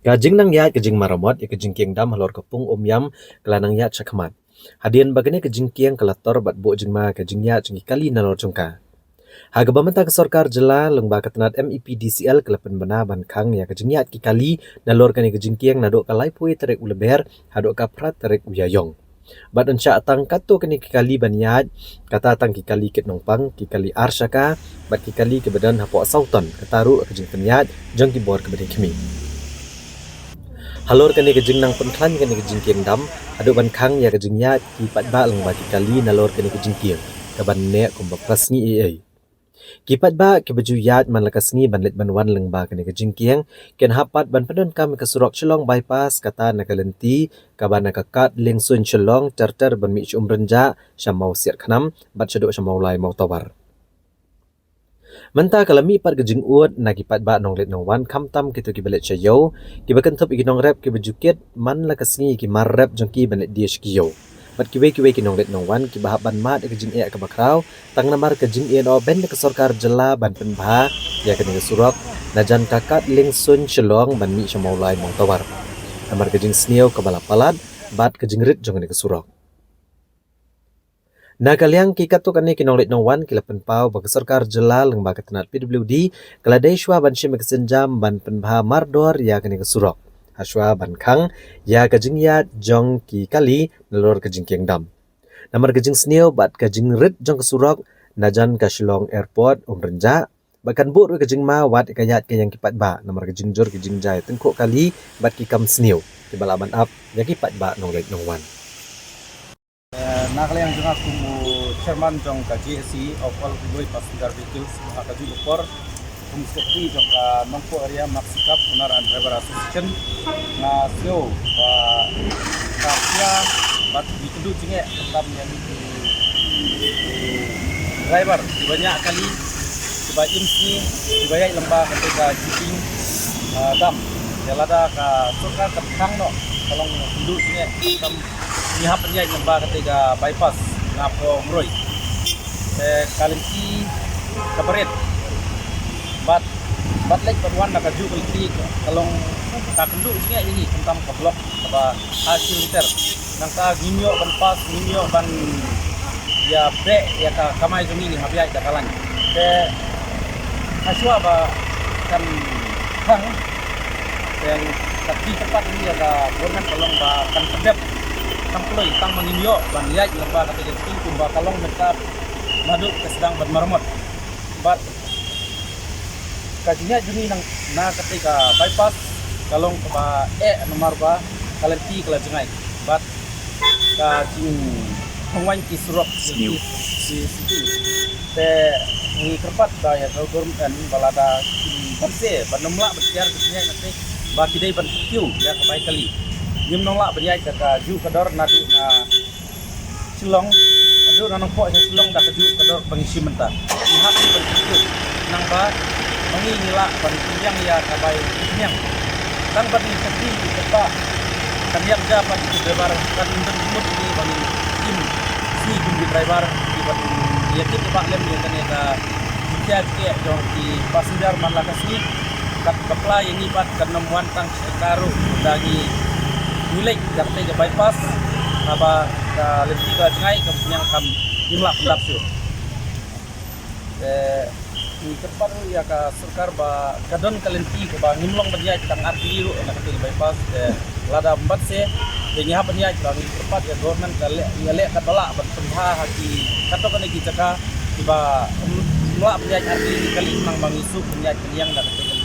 Gajing nang yat gajing maramot ya gajing kieng dam halor kepung yam kelanang yat cakamat. Hadian bagane gajing kieng kelator bat bo jingma gajing yat jengi kali nalor jongka. Haga bamenta ke sorkar jela lengba ketenat MEPDCL kelepen bena ban kang ya gajing yat ki kali nalor kani gajing kieng nadok kalai pui terek uleber hadok kaprat terek uyayong. Bat enca atang kato kani ki kali ban yat kata atang ki kali ket nongpang ki kali arsyaka bat ki kali ke badan hapo sauton kataru gajing penyat jeng ki bor ke badan kimi. Halor kani gajing nang penklan kani gajing kieng dam adu ban khang ya gajing ya ki pat ba lang bagi kali nalor kani gajing kieng ka ban ne kum ba prasngi ai ki pat ba ke baju yat man lakasngi ban let ban wan lang ba kani gajing kieng ken hapat ban padon kam ka surok chelong bypass kata nakalenti ka ban nakakat leng sun chelong terter ban mi chum renja shamau siat khanam bat chado shamau lai mau tawar. Menta kalami pat gajing uot na kipat ba nong let nong wan kam tam kitu ki belet chayo ki bakan thop ki nong rep ki bajukit man la kasngi ki mar rep jong ki belet dia shkiyo bat ki we ki nong let nong wan ki bahap ban mat gajing e ka bakrau tang namar gajing e no ben ke sorkar jela ban pen bha ya ka ni surok na jan kakat ling sun chelong ban mi chamau lai mong tawar namar gajing sneo ka balapalat bat gajing rit jong ni ke surok. Nagaliang kikato kani kinonglit nong wan kilapan pau bagi sarkar jelal ng bagi tenat PWD keladai shwa ban shim kesenjam ban penbha mardor ya kani kesurok. Haswa ban kang ya kajing ya jong ki kali nelor kajing kieng dam. Namar kajing sneo bat kajing rit jong kesurok najan kasilong airport renja bahkan bur kajing ma wat kayat kayang kipat ba namar kajing jor kajing jai tengkok kali bat ki kam sneo ki balaban up ya kipat ba nonglit nong wan. Nakaliang juga kumu chairman jong ka GSC of all highway passenger vehicles makaju upor kum sekti jong ka nongpo area maksikap unar and driver association na sio ba kapia bat dikedu jinge tetap yang driver banyak kali sebagai imsi sebagai lembah ketika jiting dam jelada ka surkar ketang no kalau penduduk jinge tetap nihap penjai lembah ketika bypass ngapo mroi kalinti kabaret bat lek perwan nak kaju kalti kalong tak kendu nya ini tentang ke blok apa hasil liter nang ka ginyo ban pas ginyo ban ya be ya ka kamai jumi ni habia da kalan aswa ba kan hang yang tapi tepat ini ada bornan kalong ba kan pedep sampai tang menginyo ban yai lembah ketika itu kumba kalong mereka madu kesedang bermarmot bat kajinya juni nang na ketika bypass kalong ke nomor ba kalenti kelajengai bat kajing pengwan ki surok si te ni kerpat ba ya gorm dan balada berse banomla bersiar kesinnya nanti ba kidai ban kiu ya kebai kali nim nongla berjaya ka ju kador nadu na silong nadu na nongpo sa silong da kaju kador pengisi mentah lihat ni berkutu nang ba mangi nila ban yang ya kabai yang tang ban sekti kita kan yang japan itu driver kan untuk ini bang tim si tim driver di ban ya kita pak lem yang kena ka dia ke jong di passenger malakasi kat kepala yang ibat kan nemuan tang sekaru dagi milik jakte ke bypass apa lenti ke jengai ke yang kam jumlah pendapsu di tempat ya ka surkar ba kadon kalenti ke ba nimlong berjaya tang arti ru nak ke bypass lada empat se dengan apa dia bang tempat ya government kale ya le ka bala ban pendha haki kato kan ki jaka ba mulak berjaya arti kali nang bang isu berjaya yang nak ke